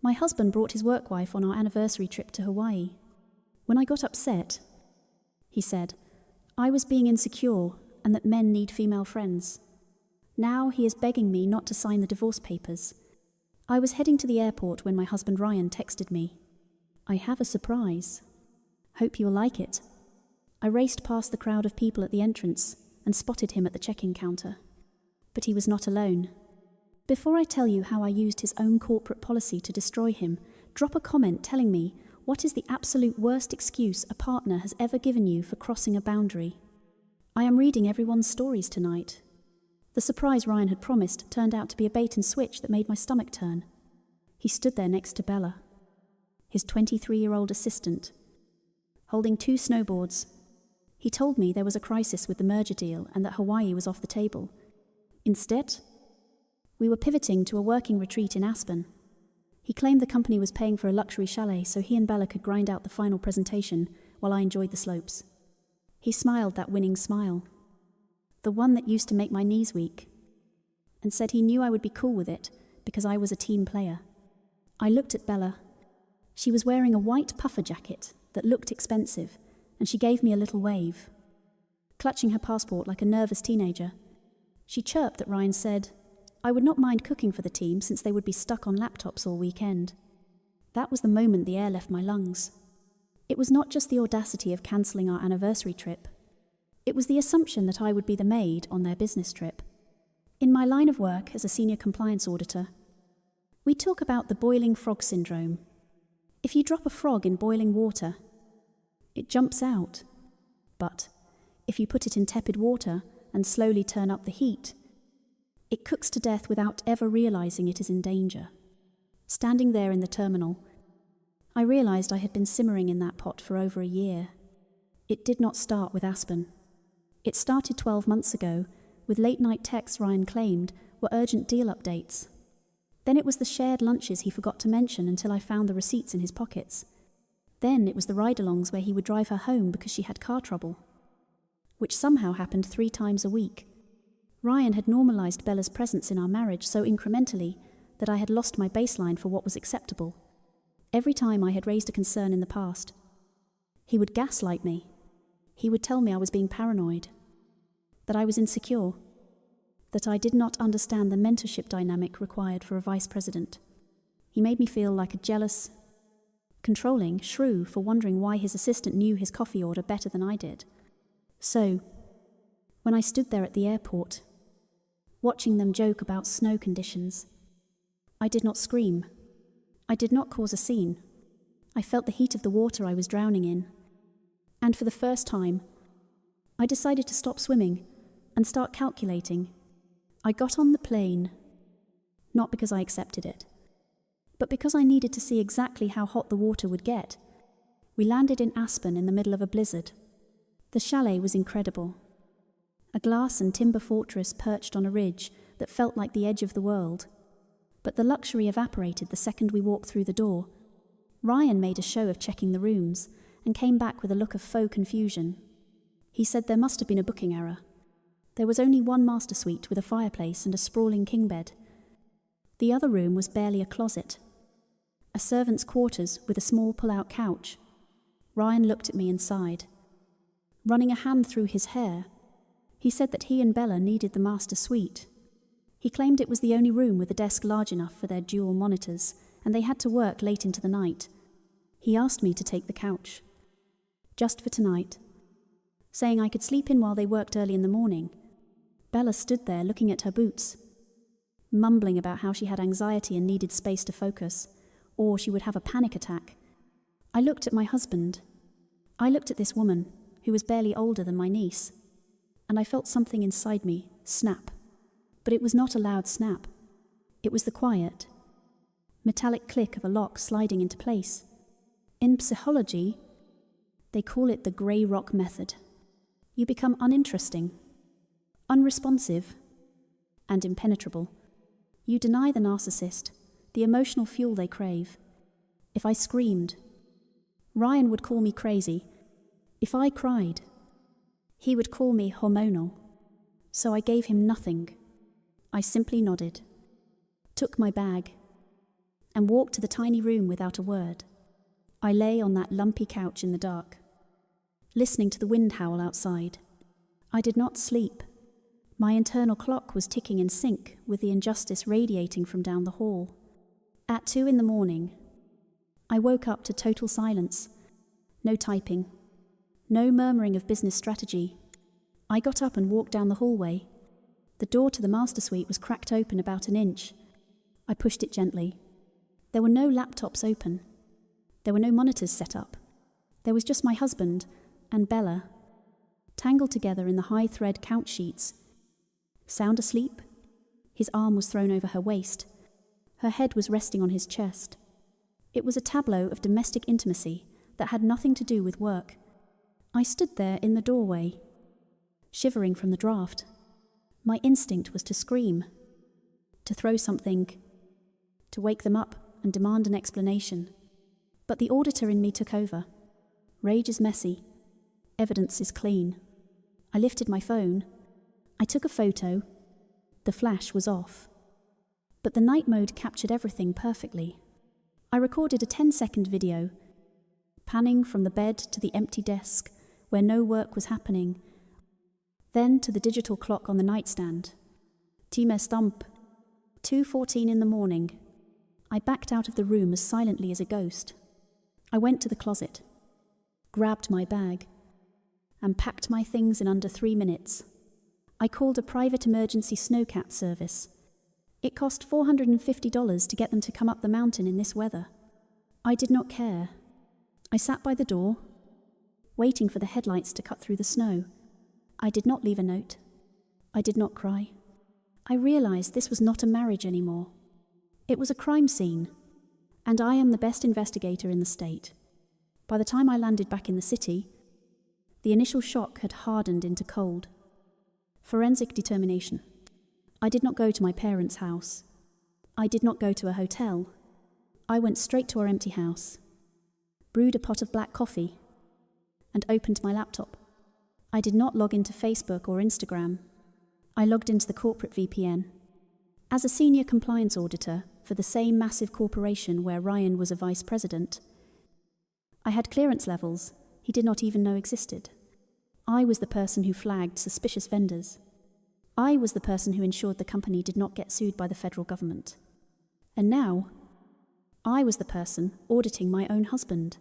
My husband brought his work wife on our anniversary trip to Hawaii. When I got upset, he said, I was being insecure and that men need female friends. Now he is begging me not to sign the divorce papers. I was heading to the airport when my husband Ryan texted me. I have a surprise. Hope you will like it. I raced past the crowd of people at the entrance and spotted him at the check-in counter. But he was not alone. Before I tell you how I used his own corporate policy to destroy him, drop a comment telling me what is the absolute worst excuse a partner has ever given you for crossing a boundary. I am reading everyone's stories tonight. The surprise Ryan had promised turned out to be a bait and switch that made my stomach turn. He stood there next to Bella, his 23-year-old assistant, holding 2 snowboards. He told me there was a crisis with the merger deal and that Hawaii was off the table. Instead, we were pivoting to a working retreat in Aspen. He claimed the company was paying for a luxury chalet so he and Bella could grind out the final presentation while I enjoyed the slopes. He smiled that winning smile, the one that used to make my knees weak, and said he knew I would be cool with it because I was a team player. I looked at Bella. She was wearing a white puffer jacket that looked expensive, and she gave me a little wave. Clutching her passport like a nervous teenager, she chirped that Ryan said, I would not mind cooking for the team since they would be stuck on laptops all weekend. That was the moment the air left my lungs. It was not just the audacity of cancelling our anniversary trip. It was the assumption that I would be the maid on their business trip. In my line of work as a senior compliance auditor, we talk about the boiling frog syndrome. If you drop a frog in boiling water, it jumps out. But if you put it in tepid water and slowly turn up the heat, it cooks to death without ever realizing it is in danger. Standing there in the terminal, I realized I had been simmering in that pot for over a year. It did not start with Aspen. It started 12 months ago with late-night texts Ryan claimed were urgent deal updates. Then it was the shared lunches he forgot to mention until I found the receipts in his pockets. Then it was the ride-alongs where he would drive her home because she had car trouble, which somehow happened 3 times a week. Ryan had normalized Bella's presence in our marriage so incrementally that I had lost my baseline for what was acceptable. Every time I had raised a concern in the past, he would gaslight me. He would tell me I was being paranoid, that I was insecure, that I did not understand the mentorship dynamic required for a vice president. He made me feel like a jealous, controlling shrew for wondering why his assistant knew his coffee order better than I did. So, when I stood there at the airport, watching them joke about snow conditions, I did not scream. I did not cause a scene. I felt the heat of the water I was drowning in. And for the first time, I decided to stop swimming and start calculating. I got on the plane, not because I accepted it, but because I needed to see exactly how hot the water would get. We landed in Aspen in the middle of a blizzard. The chalet was incredible. A glass and timber fortress perched on a ridge that felt like the edge of the world. But the luxury evaporated the second we walked through the door. Ryan made a show of checking the rooms and came back with a look of faux confusion. He said there must have been a booking error. There was only one master suite with a fireplace and a sprawling king bed. The other room was barely a closet. A servant's quarters with a small pull-out couch. Ryan looked at me and sighed. Running a hand through his hair, he said that he and Bella needed the master suite. He claimed it was the only room with a desk large enough for their dual monitors, and they had to work late into the night. He asked me to take the couch, just for tonight, saying I could sleep in while they worked early in the morning. Bella stood there looking at her boots, mumbling about how she had anxiety and needed space to focus, or she would have a panic attack. I looked at my husband. I looked at this woman, who was barely older than my niece, and I felt something inside me snap. But it was not a loud snap. It was the quiet, metallic click of a lock sliding into place. In psychology, they call it the grey rock method. You become uninteresting, unresponsive, and impenetrable. You deny the narcissist the emotional fuel they crave. If I screamed, Ryan would call me crazy. If I cried, he would call me hormonal. So I gave him nothing. I simply nodded, took my bag, and walked to the tiny room without a word. I lay on that lumpy couch in the dark, listening to the wind howl outside. I did not sleep. My internal clock was ticking in sync with the injustice radiating from down the hall. At 2 a.m, I woke up to total silence. No typing. No murmuring of business strategy. I got up and walked down the hallway. The door to the master suite was cracked open about an inch. I pushed it gently. There were no laptops open. There were no monitors set up. There was just my husband and Bella, tangled together in the high-thread couch sheets. Sound asleep? His arm was thrown over her waist. Her head was resting on his chest. It was a tableau of domestic intimacy that had nothing to do with work. I stood there in the doorway, shivering from the draft. My instinct was to scream, to throw something, to wake them up and demand an explanation. But the auditor in me took over. Rage is messy. Evidence is clean. I lifted my phone. I took a photo. The flash was off. But the night mode captured everything perfectly. I recorded a 10-second video, panning from the bed to the empty desk where no work was happening, then to the digital clock on the nightstand. Time stump. 2:14 in the morning. I backed out of the room as silently as a ghost. I went to the closet, grabbed my bag, and packed my things in under 3 minutes. I called a private emergency snowcat service. It cost $450 to get them to come up the mountain in this weather. I did not care. I sat by the door, waiting for the headlights to cut through the snow. I did not leave a note. I did not cry. I realized this was not a marriage anymore. It was a crime scene, and I am the best investigator in the state. By the time I landed back in the city, the initial shock had hardened into cold. Forensic determination. I did not go to my parents' house. I did not go to a hotel. I went straight to our empty house, brewed a pot of black coffee, and opened my laptop. I did not log into Facebook or Instagram. I logged into the corporate VPN. As a senior compliance auditor for the same massive corporation where Ryan was a vice president, I had clearance levels he did not even know existed. I was the person who flagged suspicious vendors. I was the person who ensured the company did not get sued by the federal government. And now, I was the person auditing my own husband.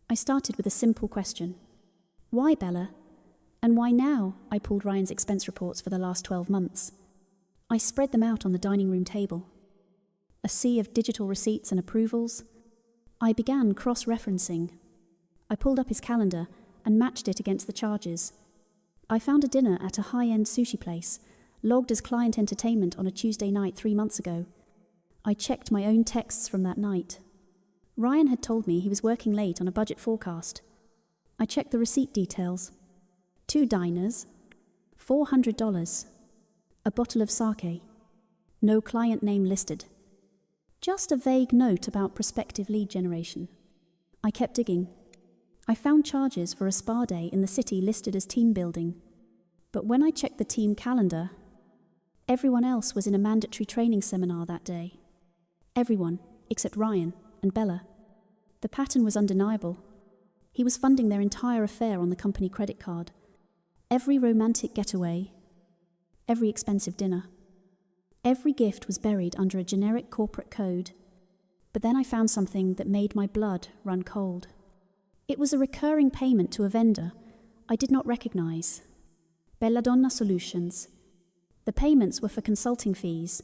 I started with a simple question. Why, Bella? And why now? I pulled Ryan's expense reports for the last 12 months. I spread them out on the dining room table. A sea of digital receipts and approvals. I began cross-referencing. I pulled up his calendar and matched it against the charges. I found a dinner at a high-end sushi place, logged as client entertainment on a Tuesday night 3 months ago. I checked my own texts from that night. Ryan had told me he was working late on a budget forecast. I checked the receipt details. 2 diners, $400, a bottle of sake, no client name listed. Just a vague note about prospective lead generation. I kept digging. I found charges for a spa day in the city listed as team building. But when I checked the team calendar, everyone else was in a mandatory training seminar that day. Everyone, except Ryan and Bella. The pattern was undeniable. He was funding their entire affair on the company credit card. Every romantic getaway, every expensive dinner. Every gift was buried under a generic corporate code. But then I found something that made my blood run cold. It was a recurring payment to a vendor I did not recognize. Belladonna Solutions. The payments were for consulting fees,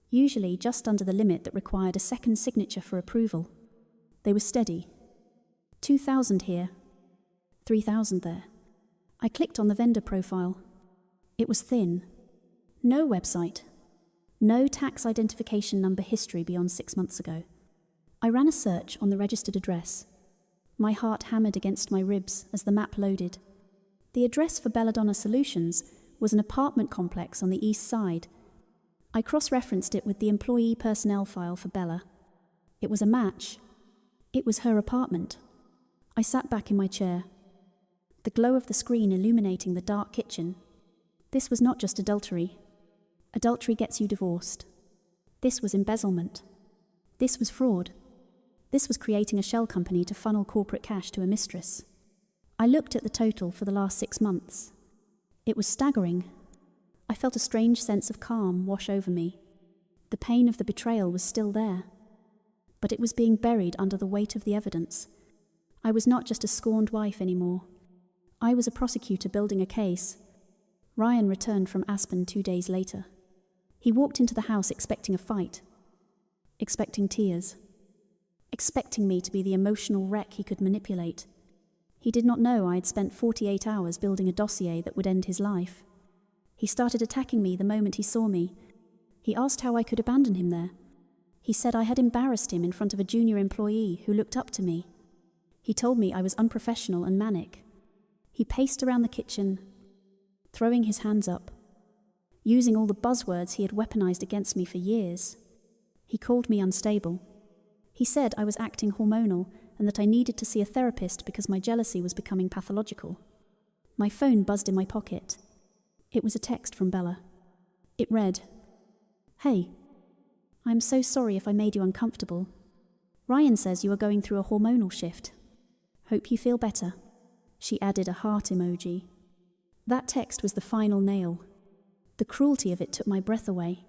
usually just under the limit that required a second signature for approval. They were steady. 2,000 here, 3,000 there. I clicked on the vendor profile. It was thin. No website. No tax identification number history beyond 6 months ago. I ran a search on the registered address. My heart hammered against my ribs as the map loaded. The address for Belladonna Solutions was an apartment complex on the east side. I cross-referenced it with the employee personnel file for Bella. It was a match. It was her apartment. I sat back in my chair, the glow of the screen illuminating the dark kitchen. This was not just adultery. Adultery gets you divorced. This was embezzlement. This was fraud. This was creating a shell company to funnel corporate cash to a mistress. I looked at the total for the last 6 months. It was staggering. I felt a strange sense of calm wash over me. The pain of the betrayal was still there, but it was being buried under the weight of the evidence. I was not just a scorned wife anymore. I was a prosecutor building a case. Ryan returned from Aspen 2 days later. He walked into the house expecting a fight, expecting tears, expecting me to be the emotional wreck he could manipulate. He did not know I had spent 48 hours building a dossier that would end his life. He started attacking me the moment he saw me. He asked how I could abandon him there. He said I had embarrassed him in front of a junior employee who looked up to me. He told me I was unprofessional and manic. He paced around the kitchen, throwing his hands up, using all the buzzwords he had weaponized against me for years. He called me unstable. He said I was acting hormonal and that I needed to see a therapist because my jealousy was becoming pathological. My phone buzzed in my pocket. It was a text from Bella. It read, "Hey, I'm so sorry if I made you uncomfortable. Ryan says you are going through a hormonal shift. Hope you feel better." She added a heart emoji. That text was the final nail. The cruelty of it took my breath away.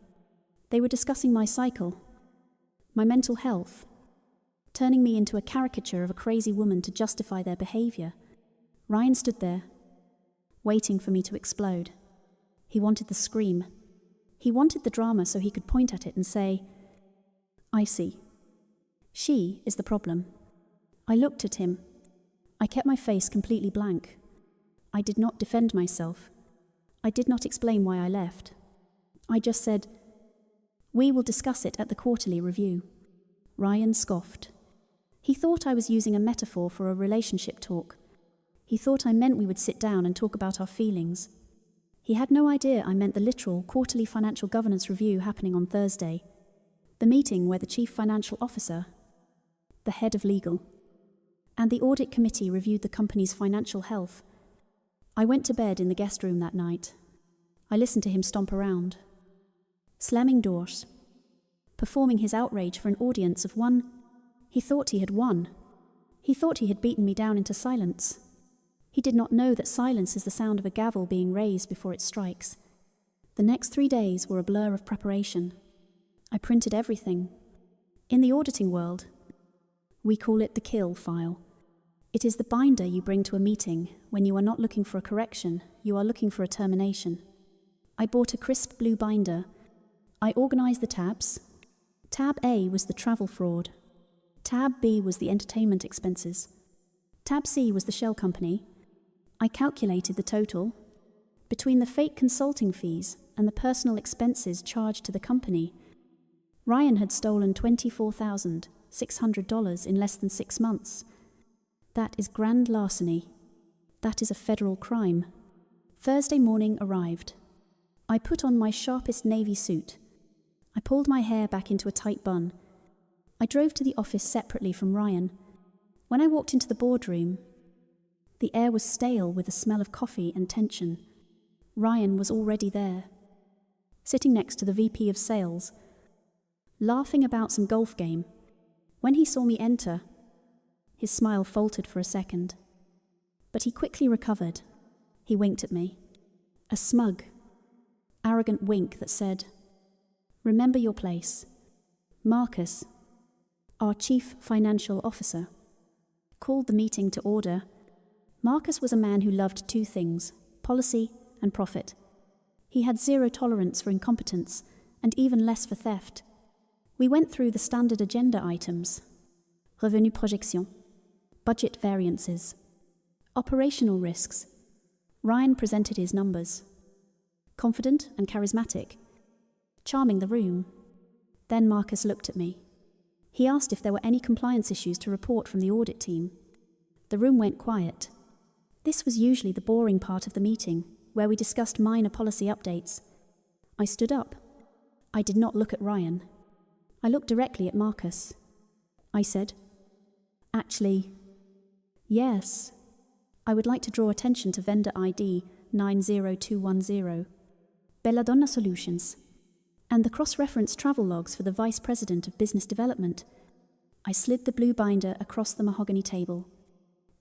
They were discussing my cycle, my mental health, turning me into a caricature of a crazy woman to justify their behavior. Ryan stood there, waiting for me to explode. He wanted the scream. He wanted the drama so he could point at it and say, "I see. She is the problem." I looked at him. I kept my face completely blank. I did not defend myself. I did not explain why I left. I just said, "We will discuss it at the quarterly review." Ryan scoffed. He thought I was using a metaphor for a relationship talk. He thought I meant we would sit down and talk about our feelings. He had no idea I meant the literal quarterly financial governance review happening on Thursday, the meeting where the chief financial officer, the head of legal, and the audit committee reviewed the company's financial health. I went to bed in the guest room that night. I listened to him stomp around, slamming doors, performing his outrage for an audience of one. He thought he had won. He thought he had beaten me down into silence. He did not know that silence is the sound of a gavel being raised before it strikes. The next 3 days were a blur of preparation. I printed everything. In the auditing world, we call it the kill file. It is the binder you bring to a meeting when you are not looking for a correction, you are looking for a termination. I bought a crisp blue binder. I organized the tabs. Tab A was the travel fraud. Tab B was the entertainment expenses. Tab C was the shell company. I calculated the total. Between the fake consulting fees and the personal expenses charged to the company, Ryan had stolen $24,600 in less than 6 months. That is grand larceny. That is a federal crime. Thursday morning arrived. I put on my sharpest navy suit. I pulled my hair back into a tight bun. I drove to the office separately from Ryan. When I walked into the boardroom, the air was stale with the smell of coffee and tension. Ryan was already there, sitting next to the VP of sales, laughing about some golf game. When he saw me enter, his smile faltered for a second, but he quickly recovered. He winked at me, a smug, arrogant wink that said, "Remember your place." Marcus, our chief financial officer, called the meeting to order. Marcus was a man who loved 2 things, policy and profit. He had 0 tolerance for incompetence and even less for theft. We went through the standard agenda items: revenu projection, budget variances, operational risks. Ryan presented his numbers, confident and charismatic, charming the room. Then Marcus looked at me. He asked if there were any compliance issues to report from the audit team. The room went quiet. This was usually the boring part of the meeting, where we discussed minor policy updates. I stood up. I did not look at Ryan. I looked directly at Marcus. I said, "Actually, yes. I would like to draw attention to vendor ID 90210. Belladonna Solutions. And the cross-reference travel logs for the Vice President of Business Development. I slid the blue binder across the mahogany table.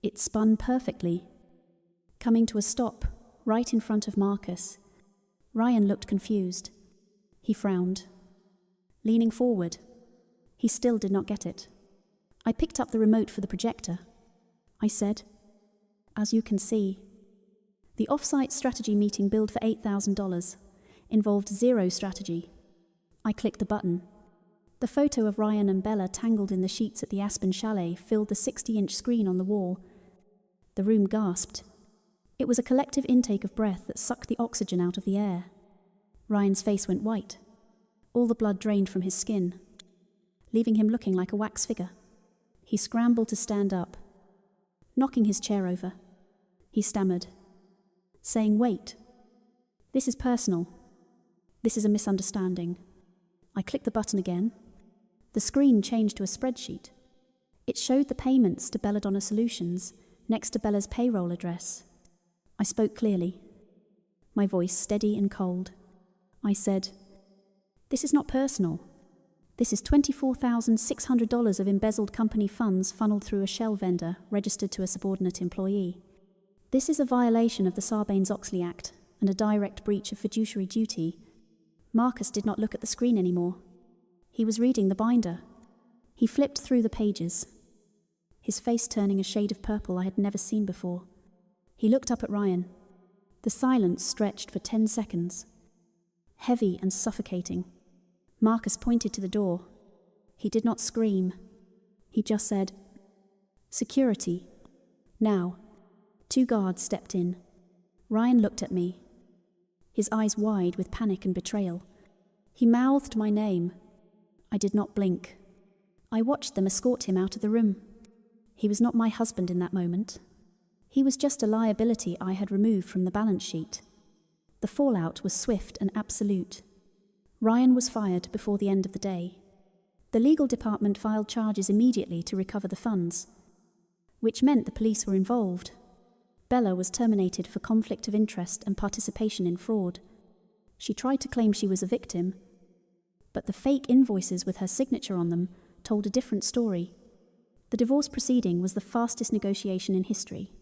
It spun perfectly, coming to a stop right in front of Marcus. Ryan looked confused. He frowned. Leaning forward, he still did not get it. I picked up the remote for the projector. I said, "As you can see, the off-site strategy meeting billed for $8,000 involved zero strategy." I clicked the button. The photo of Ryan and Bella tangled in the sheets at the Aspen Chalet filled the 60-inch screen on the wall. The room gasped. It was a collective intake of breath that sucked the oxygen out of the air. Ryan's face went white. All the blood drained from his skin, leaving him looking like a wax figure. He scrambled to stand up, knocking his chair over. He stammered, saying, "Wait. This is personal. This is a misunderstanding." I clicked the button again. The screen changed to a spreadsheet. It showed the payments to Belladonna Solutions next to Bella's payroll address. I spoke clearly, my voice steady and cold. I said, "This is not personal. This is $24,600 of embezzled company funds funneled through a shell vendor registered to a subordinate employee. This is a violation of the Sarbanes-Oxley Act and a direct breach of fiduciary duty." Marcus did not look at the screen anymore. He was reading the binder. He flipped through the pages, his face turning a shade of purple I had never seen before. He looked up at Ryan. The silence stretched for 10 seconds, heavy and suffocating. Marcus pointed to the door. He did not scream. He just said, "Security. Now." 2 guards stepped in. Ryan looked at me, his eyes wide with panic and betrayal. He mouthed my name. I did not blink. I watched them escort him out of the room. He was not my husband in that moment. He was just a liability I had removed from the balance sheet. The fallout was swift and absolute. Ryan was fired before the end of the day. The legal department filed charges immediately to recover the funds, which meant the police were involved. Bella was terminated for conflict of interest and participation in fraud. She tried to claim she was a victim, but the fake invoices with her signature on them told a different story. The divorce proceeding was the fastest negotiation in history.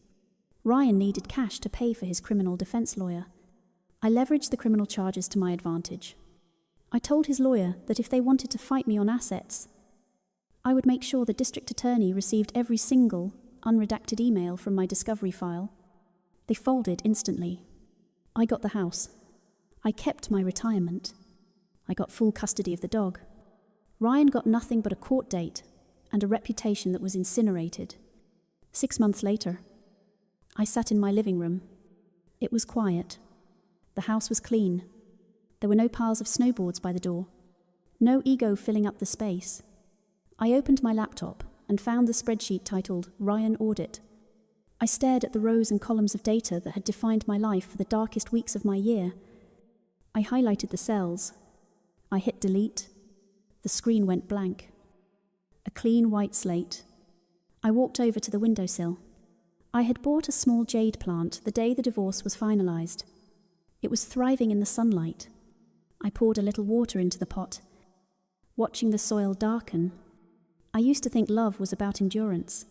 Ryan needed cash to pay for his criminal defense lawyer. I leveraged the criminal charges to my advantage. I told his lawyer that if they wanted to fight me on assets, I would make sure the district attorney received every single unredacted email from my discovery file. They folded instantly. I got the house. I kept my retirement. I got full custody of the dog. Ryan got nothing but a court date and a reputation that was incinerated. 6 months later, I sat in my living room. It was quiet. The house was clean. There were no piles of snowboards by the door. No ego filling up the space. I opened my laptop and found the spreadsheet titled Ryan Audit. I stared at the rows and columns of data that had defined my life for the darkest weeks of my year. I highlighted the cells. I hit delete. The screen went blank. A clean white slate. I walked over to the windowsill. I had bought a small jade plant the day the divorce was finalized. It was thriving in the sunlight. I poured a little water into the pot, watching the soil darken. I used to think love was about endurance.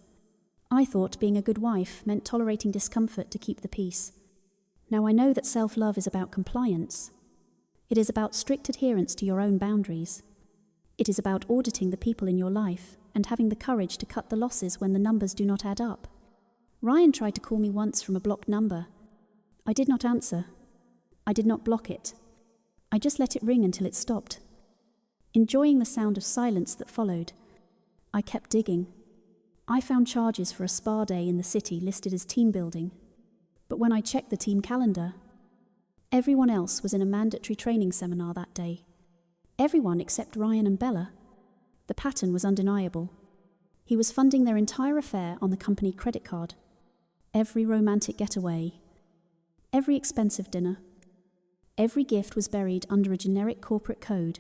I thought being a good wife meant tolerating discomfort to keep the peace. Now I know that self-love is about compliance. It is about strict adherence to your own boundaries. It is about auditing the people in your life and having the courage to cut the losses when the numbers do not add up. Ryan tried to call me once from a blocked number. I did not answer. I did not block it. I just let it ring until it stopped. Enjoying the sound of silence that followed, I kept digging. I found charges for a spa day in the city listed as team building. But when I checked the team calendar, everyone else was in a mandatory training seminar that day. Everyone except Ryan and Bella. The pattern was undeniable. He was funding their entire affair on the company credit card. Every romantic getaway, every expensive dinner, every gift was buried under a generic corporate code